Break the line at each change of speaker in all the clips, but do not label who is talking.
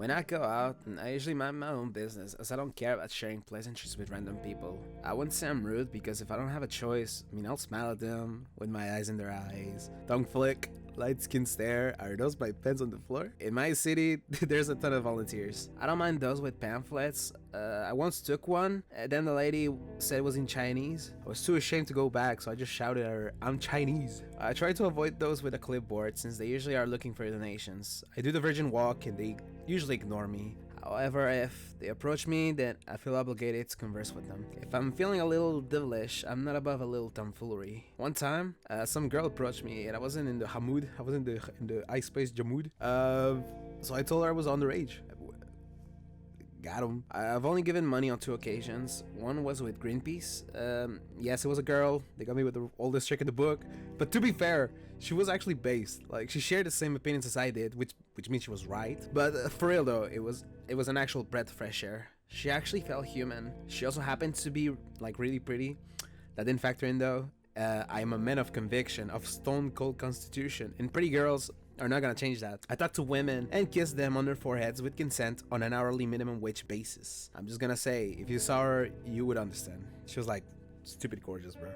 When I go out, I usually mind my own business as I don't care about sharing pleasantries with random people. I wouldn't say I'm rude because if I don't have a choice, I'll smile at them with my eyes in their eyes, tongue flick, light skin stare. Are those my pens on the floor? In my city, there's a ton of volunteers. I don't mind those with pamphlets. I once took one, and then the lady said it was in Chinese. I was too ashamed to go back, so I just shouted at her, "I'm Chinese." I try to avoid those with a clipboard since they usually are looking for donations. I do the virgin walk and they usually ignore me. However, if they approach me, then I feel obligated to converse with them. If I'm feeling a little devilish, I'm not above a little tomfoolery. One time, some girl approached me and I wasn't in the Hamoud, I was in the ice space Jamoud. So I told her I was underage. Got him. I've only given money on 2 occasions. One was with Greenpeace. Yes, it was a girl. They got me with the oldest trick in the book. But to be fair, she was actually based. Like, she shared the same opinions as I did, which means she was right. But for real though, it was an actual breath of fresh air. She actually felt human. She also happened to be like really pretty. That didn't factor in though. I am a man of conviction, of stone cold constitution, and pretty girls are not gonna change that. I talk to women and kiss them on their foreheads with consent on an hourly minimum wage basis. I'm just gonna say, if you saw her, you would understand. She was like stupid gorgeous, bro.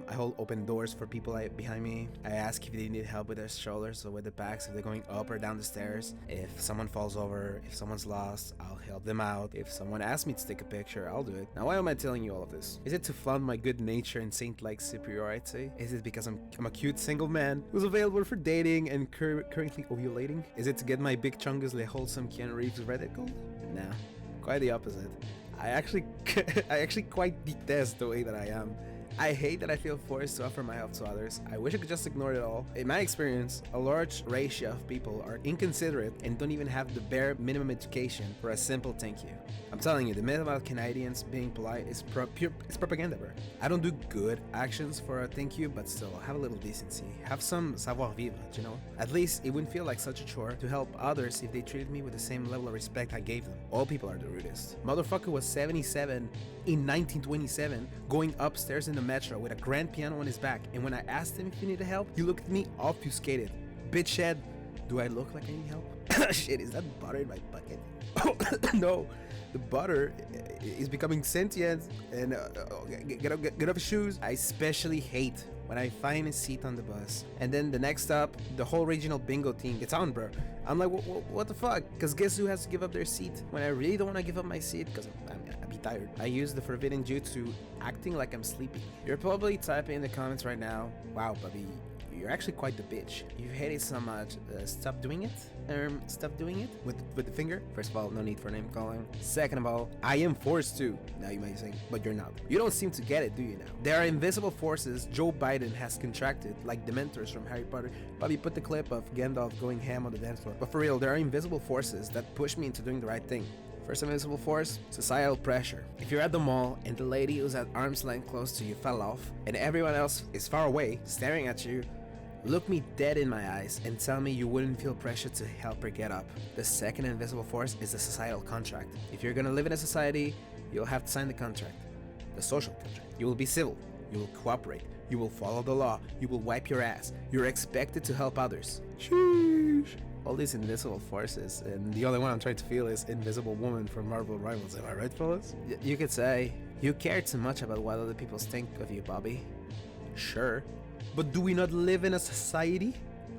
I hold open doors for people behind me. I ask if they need help with their shoulders or with the backs, if they're going up or down the stairs. If someone falls over, if someone's lost, I'll help them out. If someone asks me to take a picture, I'll do it. Now, why am I telling you all of this? Is it to flaunt my good nature and saint-like superiority? Is it because I'm a cute single man who's available for dating and currently ovulating? Is it to get my big chungus le wholesome Keanu Reeves radical? Nah, quite the opposite. I actually quite detest the way that I am. I hate that I feel forced to offer my help to others. I wish I could just ignore it all. In my experience, a large ratio of people are inconsiderate and don't even have the bare minimum education for a simple thank you. I'm telling you, the myth about Canadians being polite is it's propaganda, bro. I don't do good actions for a thank you, but still, have a little decency. Have some savoir-vivre, you know? At least it wouldn't feel like such a chore to help others if they treated me with the same level of respect I gave them. All people are the rudest. Motherfucker was 77 in 1927, going upstairs in the metro with a grand piano on his back, and when I asked him if he needed help, he looked at me obfuscated. Bitch said, "Do I look like I need help?" Shit, is that butter in my bucket? No, the butter is becoming sentient and get off your shoes. I especially hate when I find a seat on the bus and then the next stop, the whole regional bingo team gets on, bro. I'm like, what the fuck? Because guess who has to give up their seat when I really don't want to give up my seat because I'd be tired. I use the forbidden jutsu, acting like I'm sleeping. You're probably typing in the comments right now, "Wow, Bubby, you're actually quite the bitch. You hate it so much. Stop doing it." Stop doing it with the finger. First of all, no need for name calling. Second of all, I am forced to. Now you might say, but you're not. You don't seem to get it, do you now? There are invisible forces Joe Biden has contracted, like Dementors from Harry Potter. Bobby put the clip of Gandalf going ham on the dance floor. But for real, there are invisible forces that push me into doing the right thing. First invisible force, societal pressure. If you're at the mall and the lady who's at arm's length close to you fell off, and everyone else is far away, staring at you, look me dead in my eyes and tell me you wouldn't feel pressure to help her get up. The second invisible force is the societal contract. If you're gonna live in a society, you'll have to sign the contract. The social contract. You will be civil. You will cooperate. You will follow the law. You will wipe your ass. You're expected to help others. Sheesh. All these invisible forces, and the only one I'm trying to feel is Invisible Woman from Marvel Rivals. Am I right, fellas? You could say, you care too much about what other people think of you, Bobby. Sure. But do we not live in a society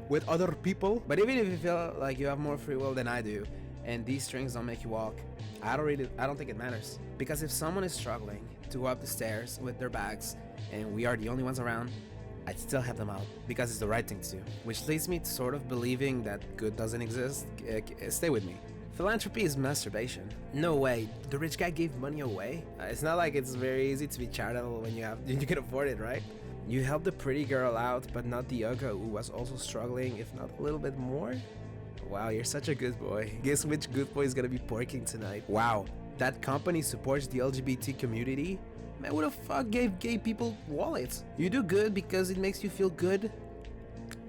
with other people? But even if you feel like you have more free will than I do, and these strings don't make you walk, I don't think it matters. Because if someone is struggling to go up the stairs with their bags, and we are the only ones around, I'd still help them out, because it's the right thing to do. Which leads me to sort of believing that good doesn't exist. Stay with me. Philanthropy is masturbation. No way, the rich guy gave money away? It's not like it's very easy to be charitable when you can afford it, right? You helped the pretty girl out, but not the Ugga who was also struggling, if not a little bit more? Wow, you're such a good boy. Guess which good boy is gonna be porking tonight? Wow, that company supports the LGBT community? Man, who the fuck gave gay people wallets? You do good because it makes you feel good?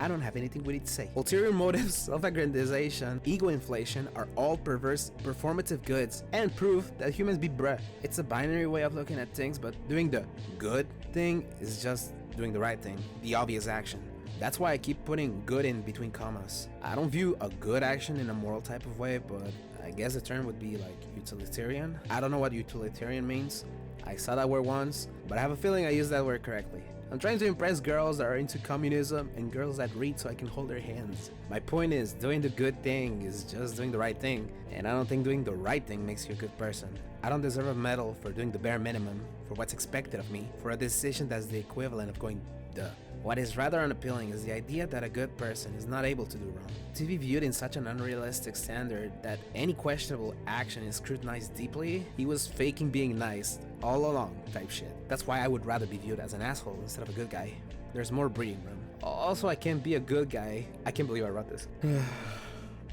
I don't have anything with it to say. Ulterior motives, self-aggrandization, ego inflation are all perverse performative goods and proof that humans be bruh. It's a binary way of looking at things, but doing the good thing is just doing the right thing, the obvious action. That's why I keep putting good in between commas. I don't view a good action in a moral type of way, but I guess the term would be like utilitarian. I don't know what utilitarian means. I saw that word once, but I have a feeling I used that word correctly. I'm trying to impress girls that are into communism and girls that read so I can hold their hands. My point is, doing the good thing is just doing the right thing, and I don't think doing the right thing makes you a good person. I don't deserve a medal for doing the bare minimum, for what's expected of me, for a decision that's the equivalent of going duh. What is rather unappealing is the idea that a good person is not able to do wrong. To be viewed in such an unrealistic standard that any questionable action is scrutinized deeply, he was faking being nice all along type shit. That's why I would rather be viewed as an asshole instead of a good guy. There's more breathing room. Also, I can't be a good guy. I can't believe I wrote this.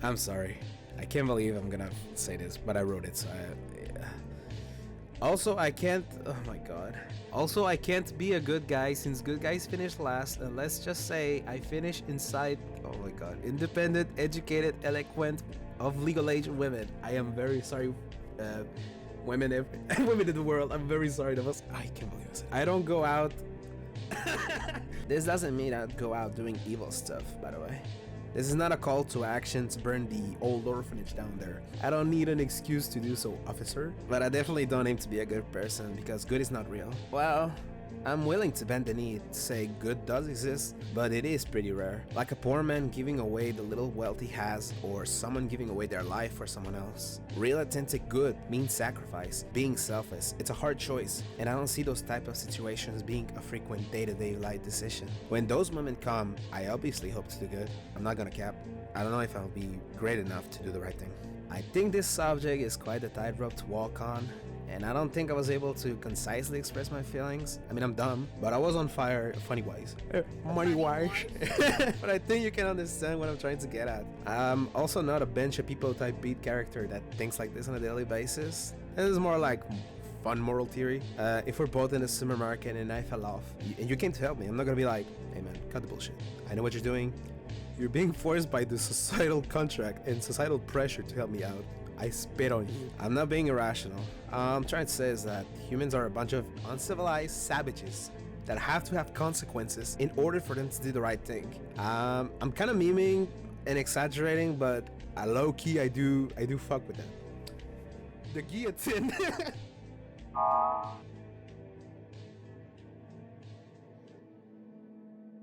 I'm sorry. I can't believe I'm gonna say this, but I wrote it, so yeah. Also, I can't... Oh my god. Also, I can't be a good guy since good guys finish last, and let's just say I finish inside... Oh my god. Independent, educated, eloquent, of legal age women. I am very sorry, women women in the world. I'm very sorry to us. I can't believe this. I don't go out... This doesn't mean I'd go out doing evil stuff, by the way. This is not a call to action to burn the old orphanage down there. I don't need an excuse to do so, officer. But I definitely don't aim to be a good person because good is not real. Well, I'm willing to bend the knee to say good does exist, but it is pretty rare. Like a poor man giving away the little wealth he has, or someone giving away their life for someone else. Real authentic good means sacrifice, being selfless. It's a hard choice, and I don't see those type of situations being a frequent day-to-day life decision. When those moments come, I obviously hope to do good. I'm not gonna cap. I don't know if I'll be great enough to do the right thing. I think this subject is quite a tightrope to walk on, and I don't think I was able to concisely express my feelings. I mean, I'm dumb, but I was on fire funny-wise. Money-wise. But I think you can understand what I'm trying to get at. I'm also not a bench of people type beat character that thinks like this on a daily basis. This is more like fun moral theory. If we're both in a supermarket and I fell off, and you came to help me, I'm not gonna be like, hey man, cut the bullshit. I know what you're doing. You're being forced by the societal contract and societal pressure to help me out. I spit on you. I'm not being irrational. I'm trying to say is that humans are a bunch of uncivilized savages that have to have consequences in order for them to do the right thing. I'm kind of memeing and exaggerating, but low key I do fuck with that. The guillotine.